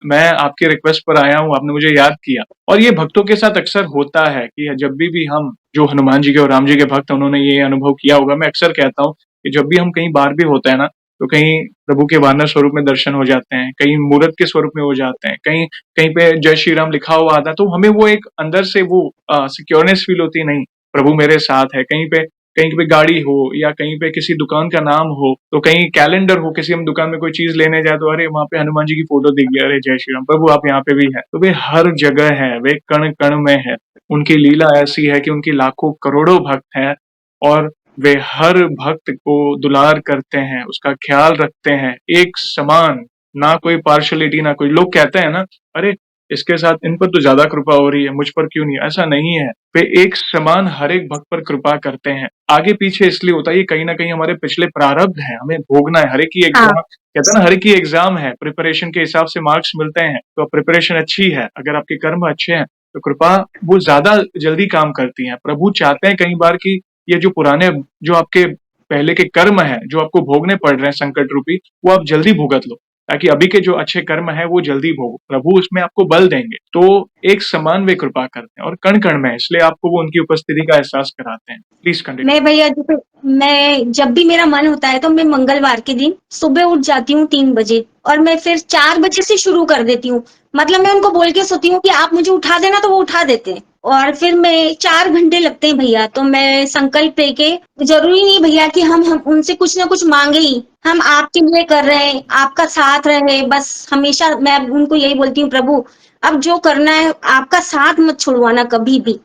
मैं आपकी रिक्वेस्ट पर आया हूँ, आपने मुझे याद किया। और ये भक्तों के साथ अक्सर होता है कि जब भी हम, जो हनुमान जी के और राम जी के भक्त हैं, उन्होंने ये अनुभव किया होगा। मैं अक्सर कहता हूँ कि जब भी हम कहीं बाहर भी होते हैं ना, तो कहीं प्रभु के वानर स्वरूप में दर्शन हो जाते हैं, कहीं मूर्त के स्वरूप में हो जाते हैं, कहीं कहीं पे जय श्री राम लिखा हुआ आता है, तो हमें वो एक अंदर से वो सिक्योरनेस फील होती है, नहीं प्रभु मेरे साथ है। कहीं पे गाड़ी हो, या कहीं पे किसी दुकान का नाम हो, तो कहीं कैलेंडर हो, किसी हम दुकान में कोई चीज लेने जाए तो अरे वहां पे हनुमान जी की फोटो दिख गया, अरे जय श्री राम, प्रभु आप यहाँ पे भी है। तो वे हर जगह है, वे कण कण में है। उनकी लीला ऐसी है कि उनकी लाखों करोड़ों भक्त हैं, और वे हर भक्त को दुलार करते हैं, उसका ख्याल रखते हैं एक समान, ना कोई पार्शलिटी, ना कोई। लोग कहते हैं ना, अरे इसके साथ इन पर तो ज्यादा कृपा हो रही है, मुझ पर क्यों नहीं। ऐसा नहीं है, वे एक समान हर एक भक्त पर कृपा करते हैं। आगे पीछे इसलिए होता है, ये कहीं ना कहीं हमारे पिछले प्रारब्ध है, हमें भोगना है। हर एक की हाँ। एग्जाम, कहते हैं ना, हर एक की एग्जाम है, प्रिपरेशन के हिसाब से मार्क्स मिलते हैं। तो प्रिपरेशन अच्छी है, अगर आपके कर्म अच्छे हैं, तो कृपा वो ज्यादा जल्दी काम करती है। प्रभु चाहते हैं कई बार कि ये जो पुराने, जो आपके पहले के कर्म है, जो आपको भोगने पड़ रहे हैं संकट रूपी, वो आप जल्दी भुगत लो, ताकि अभी के जो अच्छे कर्म है वो जल्दी भोगो। प्रभु उसमें आपको बल देंगे। तो एक समान वे कृपा करते हैं, और कण कण में, इसलिए आपको वो उनकी उपस्थिति का एहसास कराते हैं। Please continue. मैं भैया जैसे, मैं जब भी मेरा मन होता है तो मैं मंगलवार के दिन सुबह उठ जाती हूँ 3 बजे, और मैं फिर 4 बजे से शुरू कर देती हूँ। मतलब मैं उनको बोल के सोती हूँ कि आप मुझे उठा देना, तो वो उठा देते हैं। और फिर मैं 4 घंटे लगते हैं भैया, तो मैं संकल्प लेके, जरूरी नहीं भैया कि हम उनसे कुछ ना कुछ मांगे ही, हम आपके लिए कर रहे हैं, आपका साथ रहे बस। हमेशा मैं उनको यही बोलती हूँ, प्रभु अब जो करना है आपका साथ मत छुड़वाना कभी भी।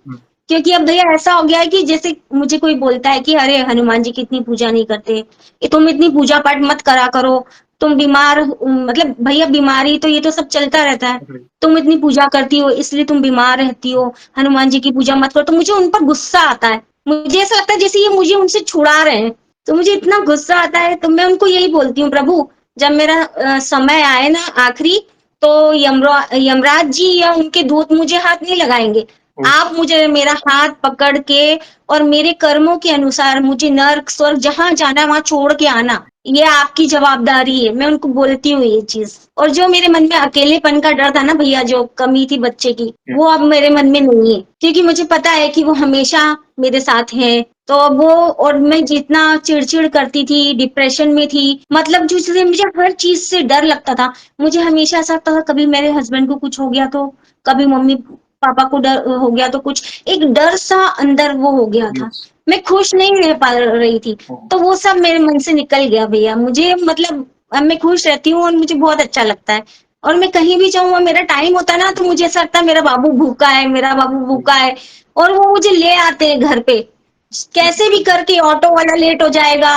क्योंकि अब भैया ऐसा हो गया है कि जैसे मुझे कोई बोलता है कि अरे हनुमान जी की इतनी पूजा नहीं करते, ये तुम इतनी पूजा पाठ मत करा करो, तुम बीमार मतलब भैया बीमारी तो ये तो सब चलता रहता है, तुम इतनी पूजा करती हो इसलिए तुम बीमार रहती हो, हनुमान जी की पूजा मत करो। तो मुझे उन पर गुस्सा आता है, मुझे ऐसा लगता है जैसे ये मुझे उनसे छुड़ा रहे हैं। तो मुझे इतना गुस्सा आता है, तो मैं उनको यही बोलती हूँ, प्रभु जब मेरा समय आए ना आखिरी, तो यमराज जी या उनके दूत मुझे हाथ नहीं लगाएंगे। आप मुझे मेरा हाथ पकड़ के और मेरे कर्मों के अनुसार मुझे नर्क स्वर्ग जहां जाना वहां छोड़ के आना, ये आपकी जवाबदारी है। मैं उनको बोलती हूँ ये चीज। और जो मेरे मन में अकेलेपन का डर था ना भैया, जो कमी थी बच्चे की, वो अब मेरे मन में नहीं है, क्योंकि मुझे पता है कि वो हमेशा मेरे साथ है। तो अब वो, और मैं जितना चिड़चिड़ करती थी, डिप्रेशन में थी, मतलब जिससे मुझे हर चीज से डर लगता था। मुझे हमेशा ऐसा लगता था कभी मेरे हस्बैंड को कुछ हो गया तो, कभी मम्मी पापा को डर हो गया तो, कुछ एक डर सा अंदर वो हो गया था। मैं खुश नहीं रह पा रही थी। तो वो सब मेरे मन से निकल गया भैया। मुझे मतलब अब मैं खुश रहती हूँ और मुझे बहुत अच्छा लगता है। और मैं कहीं भी जाऊँ और मेरा टाइम होता है ना, तो मुझे ऐसा लगता है मेरा बाबू भूखा है, मेरा बाबू भूखा है। और वो मुझे ले आते हैं घर पे, कैसे भी करके। ऑटो वाला लेट हो जाएगा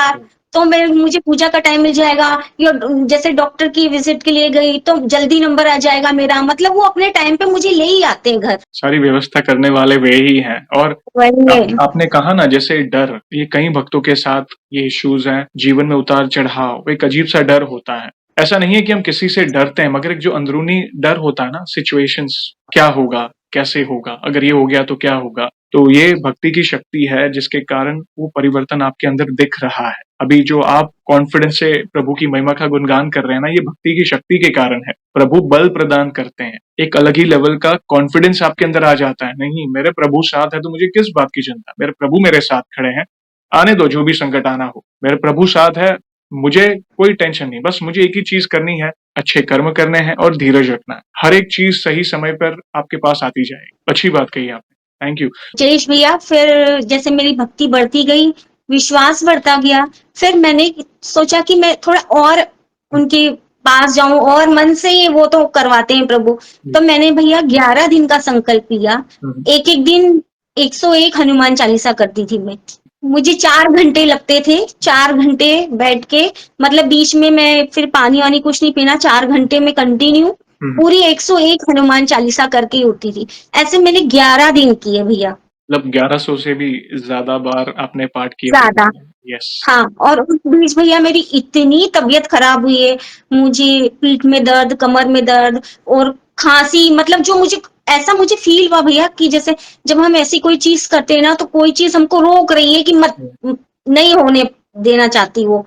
तो मैं, मुझे पूजा का टाइम मिल जाएगा, या जैसे डॉक्टर की विजिट के लिए गई तो जल्दी नंबर आ जाएगा मेरा। मतलब वो अपने टाइम पे मुझे ले ही आते हैं घर। सारी व्यवस्था करने वाले वे ही हैं। और वही है। आपने कहा ना, जैसे डर, ये कई भक्तों के साथ ये इश्यूज हैं, जीवन में उतार चढ़ाव, एक अजीब सा डर होता है। ऐसा नहीं है कि हम किसी से डरते हैं, मगर एक जो अंदरूनी डर होता है ना, सिचुएशंस, क्या होगा, कैसे होगा, अगर ये हो गया तो क्या होगा। तो ये भक्ति की शक्ति है, जिसके कारण वो परिवर्तन आपके अंदर दिख रहा है। अभी जो आप कॉन्फिडेंस से प्रभु की महिमा का गुणगान कर रहे हैं ना, ये भक्ति की शक्ति के कारण है। प्रभु बल प्रदान करते हैं, एक अलग ही लेवल का कॉन्फिडेंस आपके अंदर आ जाता है। नहीं, मेरे प्रभु साथ है तो मुझे किस बात की चिंता, मेरे प्रभु मेरे साथ खड़े हैं, आने दो जो भी संकट आना हो, मेरे प्रभु साथ है, मुझे कोई टेंशन नहीं, बस मुझे एक ही चीज़ करनी है, अच्छे कर्म करने हैं और धीरज रखना है। हर एक चीज़ सही समय पर आपके पास आती जाएगी। अच्छी बात कही आपने। Thank you. जयेश भैया, फिर जैसे मेरी भक्ति बढ़ती गई, विश्वास बढ़ता गया, फिर मैंने सोचा कि मैं थोड़ा और हुँ, उनके पास जाऊं, और मन से ही वो तो करवाते हैं प्रभु। जी। तो मैंने भैया 11 दिन का संकल्प लिया। हुँ, हुँ, एक एक दिन 101 हनुमान चालीसा करती थी मैं। मुझे 4 घंटे लगते थे, 4 घंटे बैठ के, मतलब बीच में मैं फिर पानी वानी कुछ नहीं पीना, 4 घंटे में कंटिन्यू हुँ, हुँ। पूरी 101 हनुमान चालीसा करके ही उठती थी। ऐसे मैंने 11 दिन किए भैया। मतलब 1100 से भी ज़्यादा बार आपने पाठ किए ज्यादा। होंगे। यस। हाँ, और उस बीच भैया मेरी इतनी तबीयत खराब हुई है, मुझे पीठ में दर्द, कमर में दर्द और खांसी, मतलब जो मुझे ऐसा मुझे फील हुआ भैया कि जैसे जब हम ऐसी कोई चीज करते हैं ना, तो कोई चीज हमको रोक रही है कि मत, हुँ, नहीं होने देना चाहती वो।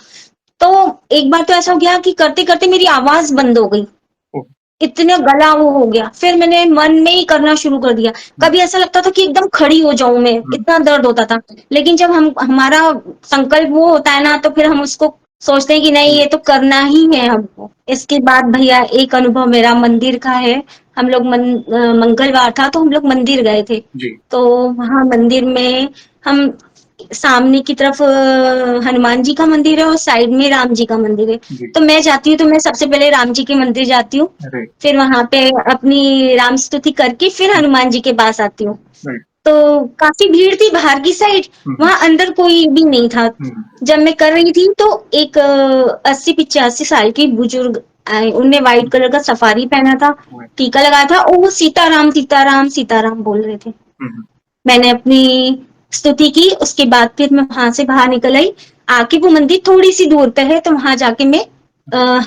तो एक बार तो ऐसा हो गया कि करते करते मेरी आवाज बंद हो गई, ओह! इतना गला वो हो गया। फिर मैंने मन में ही करना शुरू कर दिया। हुँ, कभी ऐसा लगता था कि एकदम खड़ी हो जाऊं मैं, हुँ, इतना दर्द होता था। लेकिन जब हम हमारा संकल्प वो होता है ना, तो फिर हम उसको सोचते हैं कि नहीं, हुँ, ये तो करना ही है हमको। इसके बाद भैया एक अनुभव मेरा मंदिर का है। हम लोग मंगलवार था तो हम लोग मंदिर गए थे। जी, तो वहां मंदिर में हम सामने की तरफ हनुमान जी का मंदिर है और साइड में राम जी का मंदिर है। जी। तो मैं जाती हूँ तो मैं सबसे पहले राम जी के मंदिर जाती हूँ, अरे! फिर वहां पे अपनी राम स्तुति करके फिर हुँ, हनुमान जी के पास आती हूँ। राइट। तो काफी भीड़ थी बाहर की साइड, हुँ, हुँ, वहां अंदर कोई भी नहीं था। हुँ, जब मैं कर रही थी तो एक 80-85 साल की बुजुर्ग आए, उनने व्हाइट हुँ, कलर का सफारी पहना था, हुँ, टीका लगाया था, और वो सीताराम सीताराम सीताराम बोल रहे थे। हुँ, हुँ, मैंने अपनी स्तुति की, उसके बाद फिर मैं वहां से बाहर निकल आई। आके वो मंदिर थोड़ी सी दूर पे है, तो वहां जाके मैं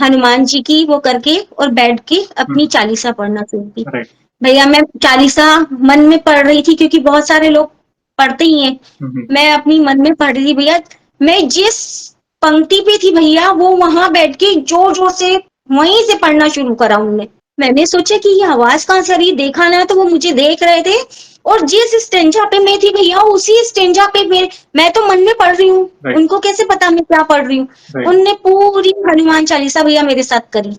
हनुमान जी की वो करके और बैठ के हुँ, अपनी चालीसा पढ़ना शुरू की। राइट। भैया मैं चालीसा मन में पढ़ रही थी, क्योंकि बहुत सारे लोग पढ़ते ही हैं। हुँ, हुँ, मैं अपनी मन में पढ़ रही थी भैया। मैं जिस पंक्ति पे थी भैया, वो वहां बैठ के जोर जोर से वहीं से पढ़ना शुरू करा उनने। मैंने सोचा कि ये आवाज कहाँ से आ रही है, देखा ना तो वो मुझे देख रहे थे। और जिस स्टेंजा पे मैं थी भैया, उसी स्टेंजा पे मैं तो मन में पढ़ रही हूँ, राइट, उनको कैसे पता मैं क्या पढ़ रही हूँ। राइट। उनने पूरी हनुमान चालीसा भैया मेरे साथ करी,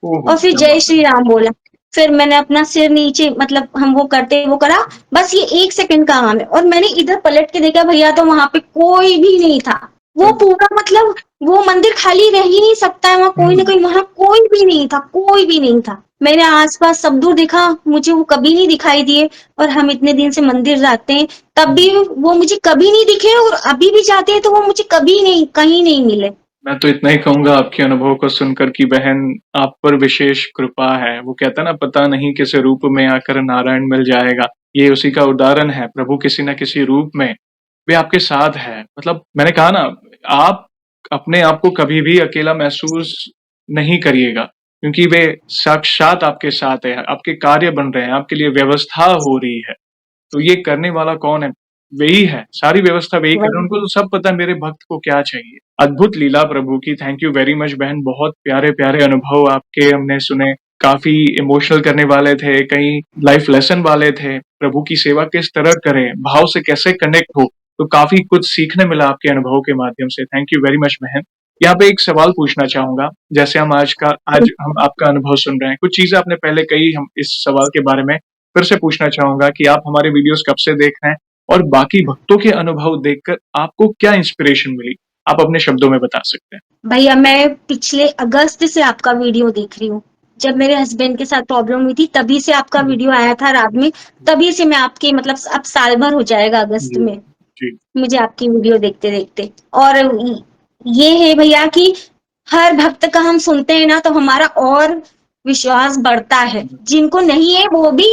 ओहो! और फिर क्या जय बात श्री राम बोला। फिर मैंने अपना सिर नीचे, मतलब हम वो करते वो करा। है। बस ये 1 सेकंड का काम है, और मैंने इधर पलट के देखा भैया, तो वहां पे कोई भी नहीं था। वो हुँ, पूरा, मतलब वो मंदिर खाली रह ही नहीं सकता है, वहां कोई ना हुँ, कोई, वहां कोई भी नहीं था, कोई भी नहीं था। मैंने आसपास सब दूर देखा, मुझे वो कभी नहीं दिखाई दिए। और हम इतने दिन से मंदिर जाते हैं, तब हुँ। भी वो मुझे कभी नहीं दिखे, और अभी भी जाते हैं तो वो मुझे कभी नहीं, कहीं नहीं मिले। मैं तो इतना ही कहूँगा आपके अनुभव को सुनकर कि बहन आप पर विशेष कृपा है। वो कहते हैं ना पता नहीं किस रूप में आकर नारायण मिल जाएगा। ये उसी का उदाहरण है। प्रभु किसी न किसी रूप में वे आपके साथ है। मतलब मैंने कहा ना आप अपने आप को कभी भी अकेला महसूस नहीं करिएगा क्योंकि वे साक्षात आपके साथ है। आपके कार्य बन रहे हैं, आपके लिए व्यवस्था हो रही है। तो ये करने वाला कौन है? वही है, सारी व्यवस्था वही कर रहे हैं, उनको वही। तो सब पता है मेरे भक्त को क्या चाहिए। अद्भुत लीला प्रभु की, थैंक यू वेरी मच बहन, बहुत प्यारे-प्यारे अनुभव आपके हमने सुने, काफ़ी इमोशनल करने वाले थे, कई लाइफ लेसन वाले थे, प्रभु की सेवा किस तरह करें, भाव से कैसे कनेक्ट हो, तो काफ़ी कुछ सीखने मिला आपके अनुभव के माध्यम से, थैंक यू वेरी मच बहन। यहाँ पे एक सवाल पूछना चाहूँगा, जैसे आज हम आपका अनुभव सुन रहे हैं, कुछ चीज़ें आपने पहले कही हम इस सवाल के बारे में फिर से पूछना चाहूँगा कि आप हमारे वीडियोज़ कब से देख रहे हैं? और बाकी भक्तों के अनुभव देखकर आपको क्या इंस्पिरेशन मिली? आप अपने शब्दों में बता सकते हैं। भैया मैं पिछले अगस्त से आपका वीडियो देख रही हूँ। जब मेरे हस्बैंड के साथ प्रॉब्लम हुई थी, तभी से आपका जी, वीडियो आया था रात में। तभी से मैं आपके, मतलब अब साल भर हो जाएगा अगस्त जी, में जी। मुझे आपकी वीडियो देखते देखते। और ये है भैया कि हर भक्त का हम सुनते हैं ना, तो हमारा और विश्वास बढ़ता है। जिनको नहीं है वो भी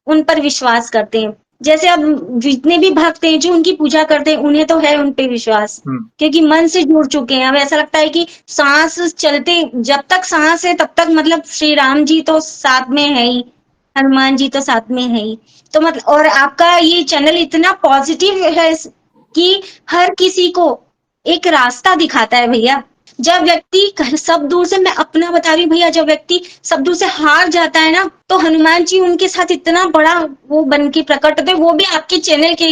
उन पर विश्वास करते हैं। जैसे अब जितने भी भक्त हैं जो उनकी पूजा करते हैं, उन्हें तो है उन पे विश्वास, हुँ, क्योंकि मन से जुड़ चुके हैं। अब ऐसा लगता है कि सांस चलते, जब तक सांस है तब तक, मतलब श्री राम जी तो साथ में है ही, हनुमान जी तो साथ में है ही। तो मतलब, और आपका ये चैनल इतना पॉजिटिव है कि हर किसी को एक रास्ता दिखाता है भैया। जब व्यक्ति सब दूर से, मैं अपना बता रही हूँ भैया, जब व्यक्ति सब दूर से हार जाता है ना, तो हनुमान जी उनके साथ इतना बड़ा वो बन के प्रकट होते हैं, वो भी आपके चैनल के।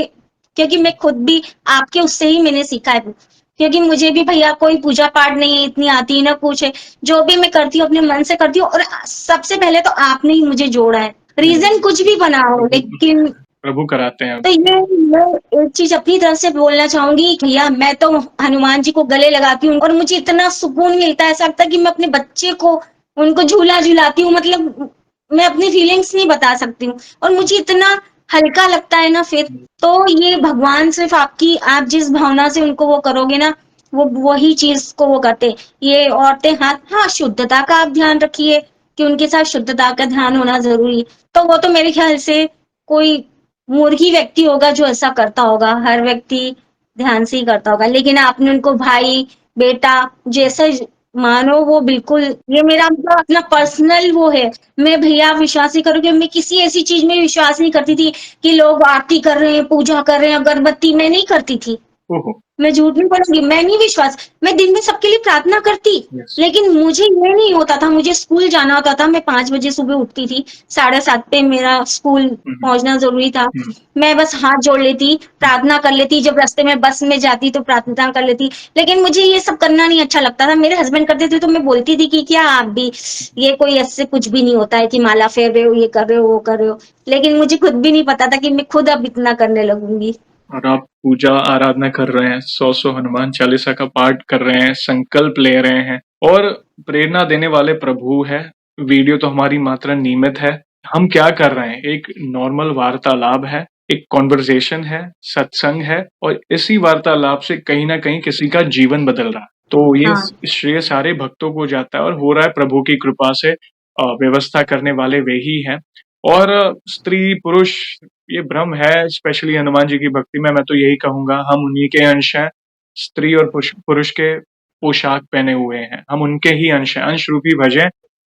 क्योंकि मैं खुद भी आपके उससे ही मैंने सीखा है, क्योंकि मुझे भी भैया कोई पूजा पाठ नहीं इतनी आती ना कुछ है। जो भी मैं करती हूँ अपने मन से करती हूँ, और सबसे पहले तो आपने ही मुझे जोड़ा है, रीजन कुछ भी बना हो, लेकिन प्रभु कराते हैं। तो ये मैं एक चीज अपनी तरफ से बोलना चाहूंगी भैया, मैं तो हनुमान जी को गले लगाती हूँ और मुझे इतना सुकून मिलता है, ऐसा लगता है कि मैं अपने बच्चे को उनको झूला झुलाती हूँ, मतलब मैं अपनी फीलिंग्स नहीं बता सकती हूँ, और मुझे इतना हल्का लगता है ना फिर। तो ये भगवान सिर्फ आपकी, आप जिस भावना से उनको वो करोगे ना, वो वही चीज को वो करते हैं। ये औरतें, हाँ शुद्धता का आप ध्यान रखिए कि उनके साथ शुद्धता का ध्यान होना जरूरी है। तो वो तो मेरे ख्याल से कोई मूर्ख ही व्यक्ति होगा जो ऐसा करता होगा, हर व्यक्ति ध्यान से ही करता होगा, लेकिन आपने उनको भाई बेटा जैसा मानो, वो बिल्कुल, ये मेरा मतलब अपना पर्सनल वो है। मैं भैया विश्वास नहीं करूंगी, मैं किसी ऐसी चीज में विश्वास नहीं करती थी कि लोग आरती कर रहे हैं, पूजा कर रहे हैं, अगरबत्ती मैं नहीं करती थी। ओहो। मैं झूठ नहीं बोलूंगी, मैं नहीं विश्वास, मैं दिन में सबके लिए प्रार्थना करती, यस। लेकिन मुझे ये नहीं होता था, मुझे स्कूल जाना होता था, मैं 5 बजे सुबह उठती थी, 7:30 पे मेरा स्कूल पहुंचना जरूरी था। मैं बस हाथ जोड़ लेती, प्रार्थना कर लेती, जब रास्ते में बस में जाती तो प्रार्थना कर लेती, लेकिन मुझे ये सब करना नहीं अच्छा लगता था। मेरे हस्बैंड करते थे तो मैं बोलती थी कि क्या आप भी, ये कोई ऐसे कुछ भी नहीं होता है कि माला फेर रहे हो, ये कर रहे हो, वो कर रहे हो, लेकिन मुझे खुद भी नहीं पता था कि मैं खुद अब इतना करने लगूंगी। और आप पूजा आराधना कर रहे हैं, 100 हनुमान चालीसा का पाठ कर रहे हैं, संकल्प ले रहे हैं, और प्रेरणा देने वाले प्रभु है। वीडियो तो हमारी मात्र नियमित है। हम क्या कर रहे हैं, एक नॉर्मल वार्तालाप है, एक कॉन्वर्जेशन है, सत्संग है, और इसी वार्तालाप से कहीं ना कहीं किसी का जीवन बदल रहा है। तो ये हाँ श्रेय सारे भक्तों को जाता है, और हो रहा है प्रभु की कृपा से। व्यवस्था करने वाले वे ही हैं। और स्त्री पुरुष ये भ्रम है, स्पेशली हनुमान जी की भक्ति में मैं तो यही कहूंगा, हम उन्हीं के अंश हैं। स्त्री और पुरुष के पोशाक पहने हुए हैं, हम उनके ही अंश हैं। अंश रूपी भजें,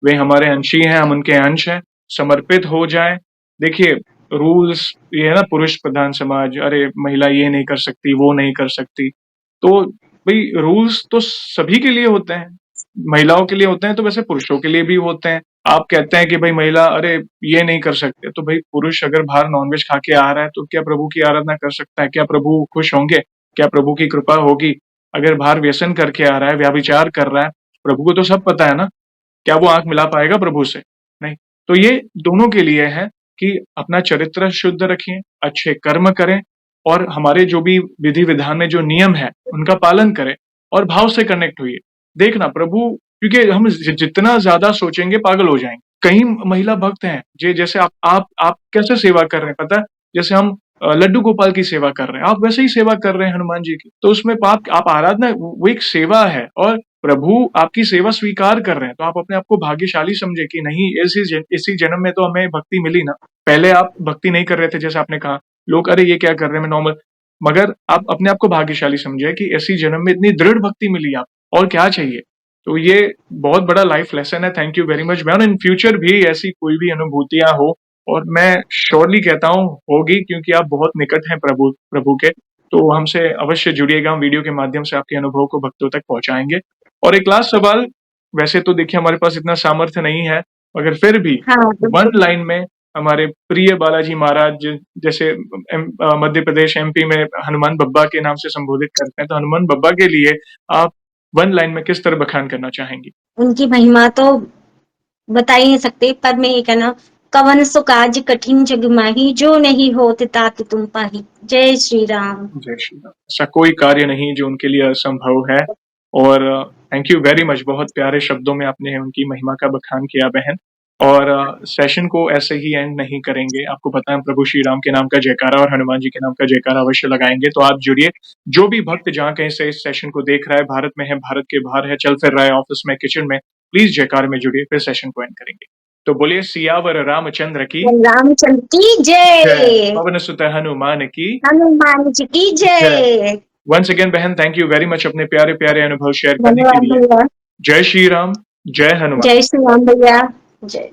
वे हमारे अंश ही हैं, हम उनके अंश हैं। समर्पित हो जाएं। देखिए, रूल्स ये है ना, पुरुष प्रधान समाज, अरे महिला ये नहीं कर सकती, वो नहीं कर सकती। तो भाई रूल्स तो सभी के लिए होते हैं, महिलाओं के लिए होते हैं तो वैसे पुरुषों के लिए भी होते हैं। आप कहते हैं कि भाई महिला अरे ये नहीं कर सकते, तो भाई पुरुष अगर बाहर नॉनवेज खा के आ रहा है तो क्या प्रभु की आराधना कर सकता है? क्या प्रभु खुश होंगे? क्या प्रभु की कृपा होगी? अगर बाहर व्यसन करके आ रहा है, व्याभिचार कर रहा है, प्रभु को तो सब पता है ना, क्या वो आंख मिला पाएगा प्रभु से? नहीं। तो ये दोनों के लिए है कि अपना चरित्र शुद्ध रखें, अच्छे कर्म करें, और हमारे जो भी विधि विधान में जो नियम है उनका पालन करें, और भाव से कनेक्ट होइए। देखना प्रभु, क्योंकि हम जितना ज्यादा सोचेंगे पागल हो जाएंगे। कई महिला भक्त हैं जैसे आप कैसे सेवा कर रहे हैं पता है? जैसे हम लड्डू गोपाल की सेवा कर रहे हैं, आप वैसे ही सेवा कर रहे हैं हनुमान जी की। तो उसमें आप आराधना, वो एक सेवा है, और प्रभु आपकी सेवा स्वीकार कर रहे हैं। तो आप अपने आप को भाग्यशाली समझे कि नहीं, इसी जन्म में तो हमें भक्ति मिली ना। पहले आप भक्ति नहीं कर रहे थे, जैसे आपने कहा, लोग अरे ये क्या कर रहे हैं, मैं नॉर्मल। मगर आप अपने आप को भाग्यशाली समझे कि इसी जन्म में इतनी दृढ़ भक्ति मिली आप, और क्या चाहिए। तो ये बहुत बड़ा लाइफ लेसन है। Thank you very much ma'am. In future भी ऐसी कोई भी अनुभूतियां हो, और मैं श्योरली कहता हूँ होगी, क्योंकि आप बहुत निकट हैं प्रभु के। तो हमसे अवश्य जुड़िएगा, हम वीडियो के माध्यम से आपके अनुभव को भक्तों तक पहुंचाएंगे। और एक लास्ट सवाल, वैसे तो देखिए हमारे पास इतना सामर्थ्य नहीं है, मगर फिर भी हाँ वन लाइन में हमारे प्रिय बालाजी महाराज, जैसे मध्य प्रदेश एमपी में हनुमान बब्बा के नाम से संबोधित करते हैं, तो हनुमान बब्बा के लिए आप वन लाइन में किस तरह बखान करना चाहेंगी? उनकी महिमा तो बता ही नहीं सकते, पर मैं ये कहना, कवन सो काज कठिन जग माही, जो नहीं होत तात तुम पाही। जय श्री राम। जय श्री राम। ऐसा कोई कार्य नहीं जो उनके लिए असंभव है। और थैंक यू वेरी मच, बहुत प्यारे शब्दों में आपने उनकी महिमा का बखान किया बहन। और सेशन को ऐसे ही एंड नहीं करेंगे, आपको पता है प्रभु श्री राम के नाम का जयकारा और हनुमान जी के नाम का जयकारा अवश्य लगाएंगे। तो आप जुड़िए, जो भी भक्त जहाँ कहीं से इस सेशन को देख रहा है, भारत में है, भारत के बाहर है, चल फिर रहा है, ऑफिस में, किचन में, प्लीज जयकार में जुड़िए, फिर सेशन को एंड करेंगे। तो बोलिए सियावर रामचंद्र की रामचंद्र की जय, जय, पवन सुत हनुमान की हनुमान जी की जय। जय। वंस अगेन बहन, थैंक यू वेरी मच अपने प्यारे प्यारे अनुभव शेयर करने के धन्यवाद लिए। भैया। जय श्री राम, जय हनुमान। जय श्री राम भैया। जय।